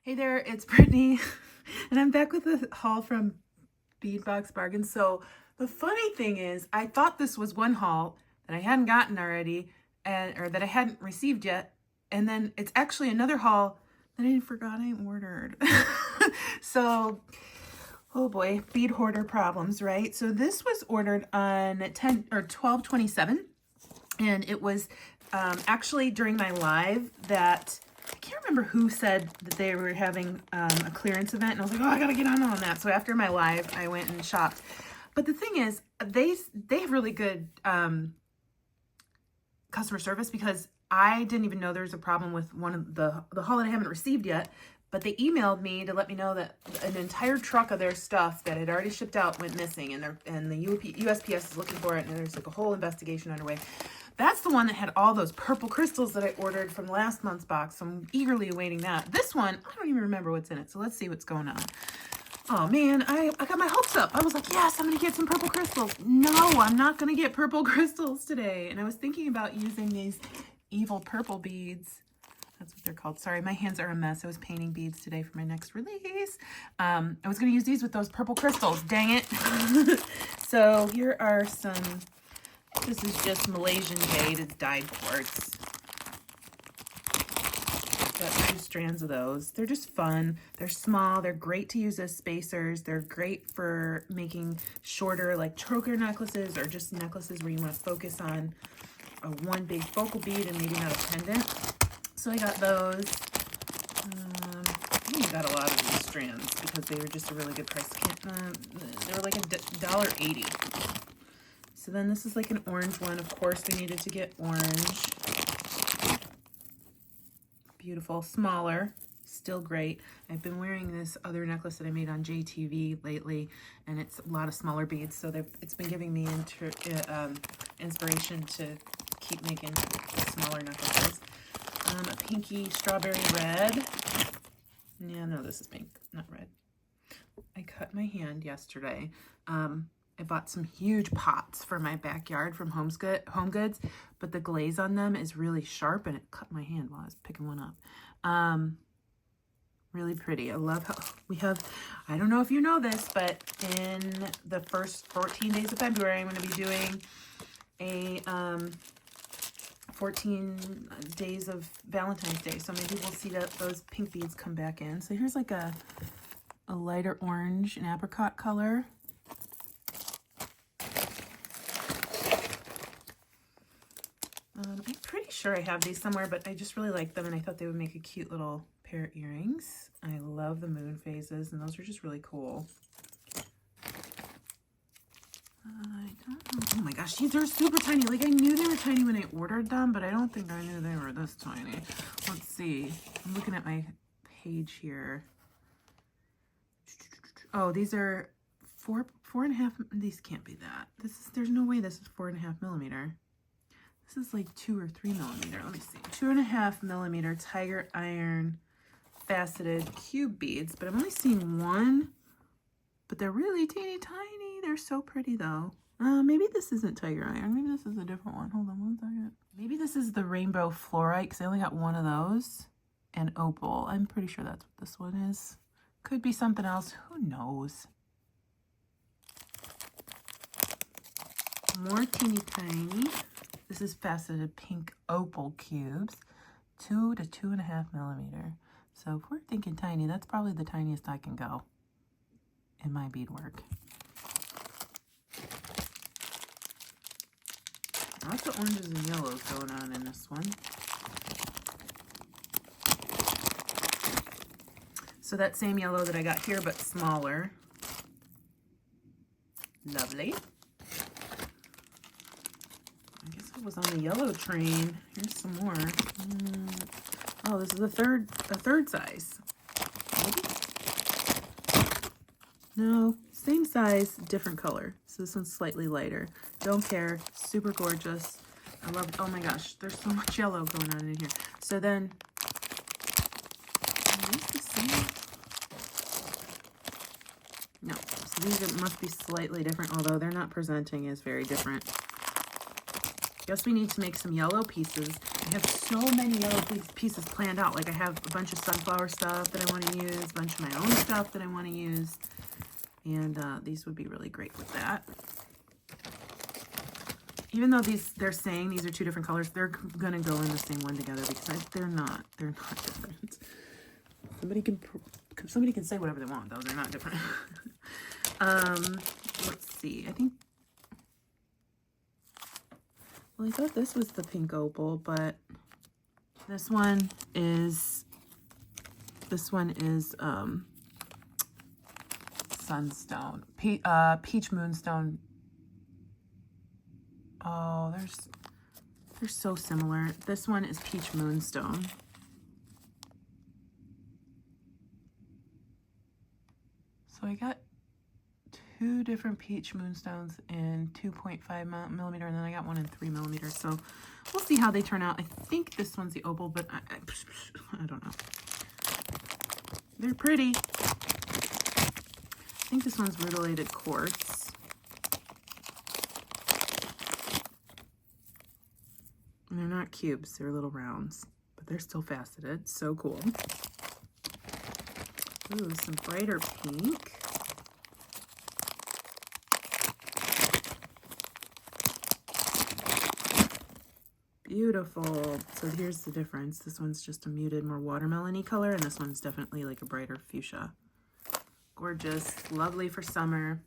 Hey there, it's Brittany, and I'm back with a haul from Bead Box Bargains. So the funny thing is, I thought this was one haul that I hadn't gotten already, or that I hadn't received yet, and then it's actually another haul that I forgot I ordered. So, oh boy, bead hoarder problems, right? So this was ordered on 12/27, and it was actually during my live that. I can't remember who said that they were having a clearance event, and I was like, oh, I gotta get on that. So after my live, I went and shopped. But the thing is, they have really good customer service, because I didn't even know there was a problem with one of the haul that I haven't received yet. But they emailed me to let me know that an entire truck of their stuff that had already shipped out went missing, and the USPS is looking for it, and there's like a whole investigation underway. That's the one that had all those purple crystals that I ordered from last month's box. So I'm eagerly awaiting that. This one, I don't even remember what's in it. So let's see what's going on. Oh man, I got my hopes up. I was like, yes, I'm going to get some purple crystals. No, I'm not going to get purple crystals today. And I was thinking about using these evil purple beads. That's what they're called. Sorry, my hands are a mess. I was painting beads today for my next release. I was going to use these with those purple crystals. Dang it. So here are some. This is just Malaysian jade. It's dyed quartz. Got 2 strands of those. They're just fun. They're small. They're great to use as spacers. They're great for making shorter, like choker necklaces, or just necklaces where you want to focus on one big focal bead and maybe not a pendant. So I got those. I got a lot of these strands because they were just a really good price. They were like $1.80. So then this is like an orange one. Of course, we needed to get orange. Beautiful, smaller, still great. I've been wearing this other necklace that I made on JTV lately, and it's a lot of smaller beads. So it's been giving me inspiration to keep making smaller necklaces. A pinky strawberry red. Yeah, no, this is pink, not red. I cut my hand yesterday. I bought some huge pots for my backyard from Home Goods, but the glaze on them is really sharp, and it cut my hand while I was picking one up. Really pretty. I love how we have, I don't know if you know this, but in the first 14 days of February, I'm going to be doing a 14 days of Valentine's Day. So maybe we'll see those pink beads come back in. So here's like a lighter orange and apricot color. I'm pretty sure I have these somewhere, but I just really like them, and I thought they would make a cute little pair of earrings. I love the moon phases, and those are just really cool. I don't know. Oh my gosh, these are super tiny. Like, I knew they were tiny when I ordered them, but I don't think I knew they were this tiny. Let's see. I'm looking at my page here. Oh, these are 4.5. These can't be that. There's no way this is 4.5 millimeter. This is like 2 or 3 millimeter. Let me see. 2.5 millimeter tiger iron faceted cube beads, but I'm only seeing one. But they're really teeny tiny. They're so pretty though. Maybe this isn't tiger iron. Maybe this is a different one. Hold on one second. Maybe this is the rainbow fluorite, because I only got one of those. And opal. I'm pretty sure that's what this one is. Could be something else. Who knows? More teeny tiny. This is faceted pink opal cubes, 2 to 2.5 millimeter. So if we're thinking tiny, that's probably the tiniest I can go in my beadwork. Lots of oranges and yellows going on in this one. So that same yellow that I got here, but smaller. Lovely. Was on the yellow train. Here's some more. Oh, this is a third size. Maybe? No, same size, different color. So this one's slightly lighter. Don't care. Super gorgeous. I love it. Oh my gosh, there's so much yellow going on in here. So then, are these the same? No. So these must be slightly different, although they're not presenting as very different. guess we need to make some yellow pieces. I have so many yellow pieces planned out. Like I have a bunch of sunflower stuff that I want to use, a bunch of my own stuff that I want to use. And these would be really great with that. Even though they're saying these are 2 different colors, they're going to go in the same one together because they're not different. Somebody can say whatever they want, though. They're not different. Let's see. I think, well, I thought this was the pink opal, but this one is Sunstone. Peach Moonstone. Oh, they're so similar. This one is Peach Moonstone. So I got 2 different Peach Moonstones in 2.5 millimeter, and then I got one in 3 millimeters. So we'll see how they turn out. I think this one's the opal, but I don't know. They're pretty. I think this one's rutilated quartz. And they're not cubes, they're little rounds, but they're still faceted. So cool. Ooh, some brighter pink. Beautiful. So here's the difference. This one's just a muted, more watermelon-y color, and this one's definitely like a brighter fuchsia. Gorgeous, lovely for summer.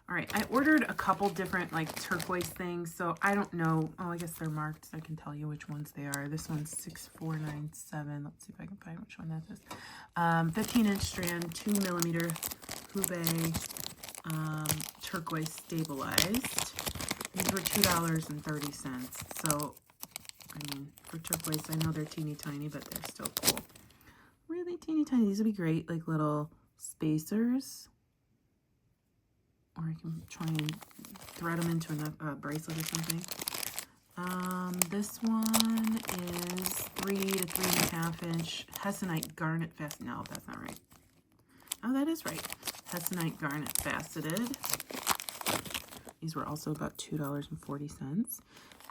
All right, I ordered a couple different like turquoise things, so I don't know. Oh, I guess they're marked, so I can tell you which ones they are. This one's 6497. Let's see if I can find which one that is. 15-inch strand, 2 millimeter Hubei turquoise stabilized. These were $2.30. So, I mean, for turquoise, I know they're teeny tiny, but they're still cool. Really teeny tiny. These would be great, like little spacers. Or I can try and thread them into a bracelet or something. This one is 3 to 3.5 inch Hessonite garnet faceted. No, that's not right. Oh, that is right. Hessonite garnet faceted. These were also about $2.40.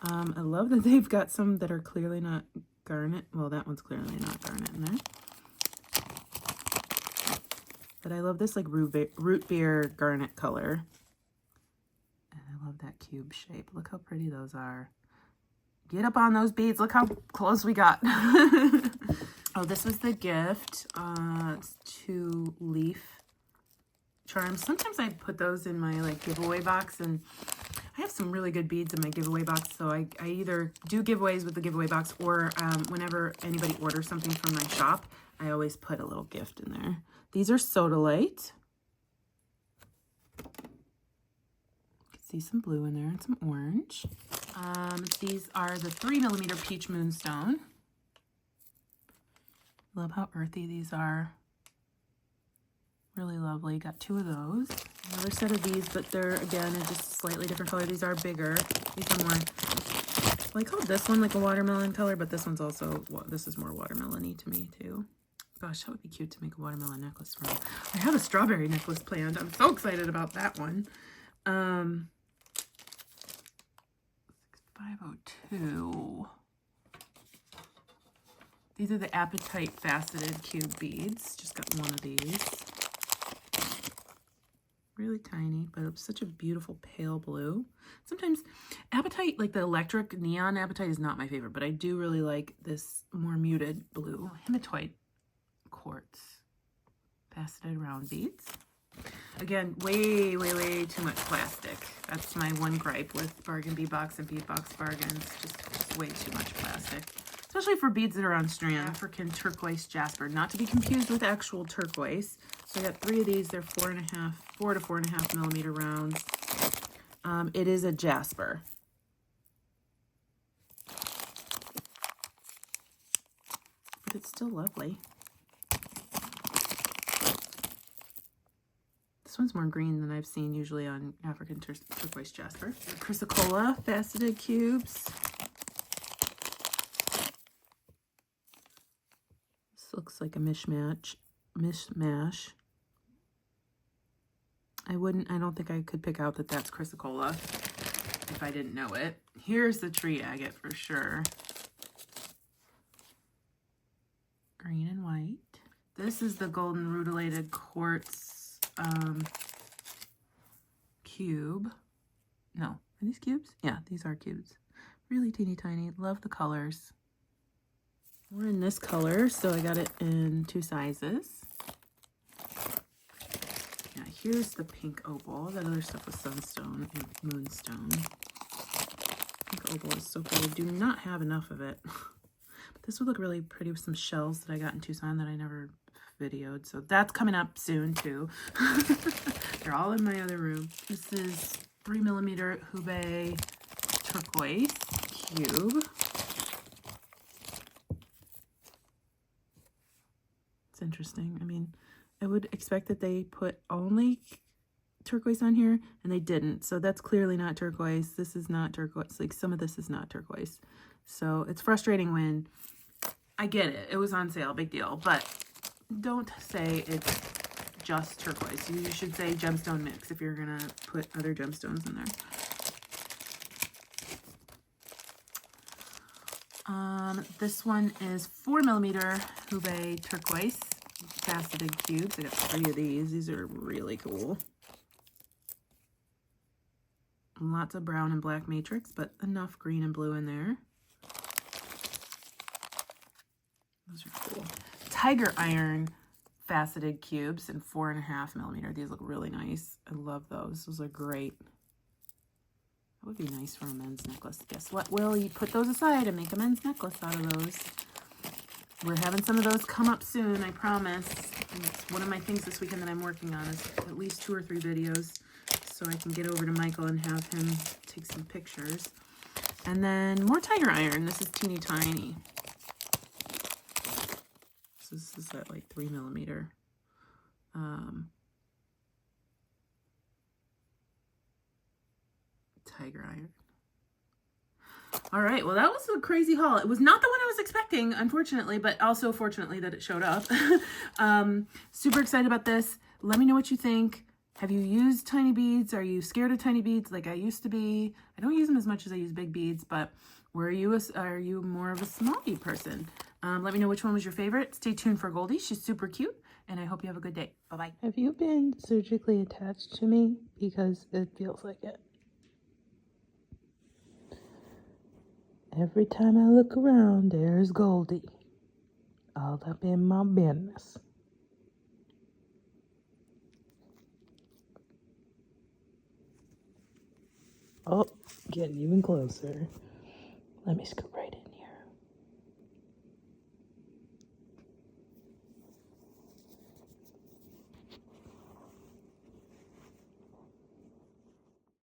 I love that they've got some that are clearly not garnet. Well, that one's clearly not garnet in there. But I love this like root beer garnet color. And I love that cube shape. Look how pretty those are. Get up on those beads. Look how close we got. Oh, this was the gift. It's 2 leaf charms. Sometimes I put those in my like giveaway box, and I have some really good beads in my giveaway box. So I either do giveaways with the giveaway box, or whenever anybody orders something from my shop, I always put a little gift in there. These are sodalite. You can see some blue in there and some orange. These are the 3 millimeter Peach Moonstone. Love how earthy these are. Really lovely. Got 2 of those. Another set of these, but they're, again, in just a slightly different color. These are bigger. These are more, well, I call this one like a watermelon color, but this one's also, this is more watermelon-y to me, too. Gosh, that would be cute to make a watermelon necklace from. I have a strawberry necklace planned. I'm so excited about that one. 6502. These are the Appetite faceted cube beads. Just got one of these. Really tiny, but it's such a beautiful pale blue. Sometimes Appetite, like the electric neon Appetite, is not my favorite, but I do really like this more muted blue. Hematite quartz faceted round beads. Again, way too much plastic. That's my one gripe with Bead Box and Bead Box Bargains. Just way too much plastic. Especially for beads that are on strand. African turquoise jasper, not to be confused with actual turquoise. So I got 3 of these. They're 4 to 4.5 millimeter rounds. It is a jasper. But it's still lovely. This one's more green than I've seen usually on African turquoise jasper. Chrysocolla faceted cubes. This looks like a mishmash. I don't think I could pick out that that's chrysocolla. if I didn't know it. Here's the tree agate for sure. Green and white. This is the golden rutilated quartz cube. No, are these cubes? Yeah, these are cubes. Really teeny tiny. Love the colors. We're in this color, so I got it in 2 sizes. Yeah, here's the pink opal. That other stuff was sunstone and moonstone. Pink opal is so pretty. I do not have enough of it. But this would look really pretty with some shells that I got in Tucson that I never videoed. So that's coming up soon too. They're all in my other room. This is 3mm Hubei turquoise cube. It's interesting. I mean, I would expect that they put only turquoise on here, and they didn't. So that's clearly not turquoise. This is not turquoise. Like, some of this is not turquoise. So it's frustrating when I get it. It was on sale, big deal. But don't say it's just turquoise. You should say gemstone mix if you're going to put other gemstones in there. This one is 4mm Hubei turquoise faceted cubes. I got 3 of these. These are really cool. Lots of brown and black matrix, but enough green and blue in there. Those are cool. Tiger iron faceted cubes in 4.5mm. These look really nice. I love those. Those are great. That would be nice for a men's necklace. Guess what, Will? You put those aside and make a men's necklace out of those. We're having some of those come up soon, I promise. And it's one of my things this weekend that I'm working on is at least 2 or 3 videos so I can get over to Michael and have him take some pictures. And then more tiger iron. This is teeny tiny. So this is at like 3mm. Tiger iron. All right, well, that was a crazy haul. It was not the one I was expecting, unfortunately, but also fortunately that it showed up. Super excited about this. Let me know what you think. Have you used tiny beads? Are you scared of tiny beads like I used to be? I don't use them as much as I use big beads, but are you more of a small bead person? Let me know which one was your favorite. Stay tuned for Goldie. She's super cute, and I hope you have a good day. Bye-bye. Have you been surgically attached to me? Because it feels like it. Every time I look around, there's Goldie. All up in my business. Oh, getting even closer. Let me scoot right in.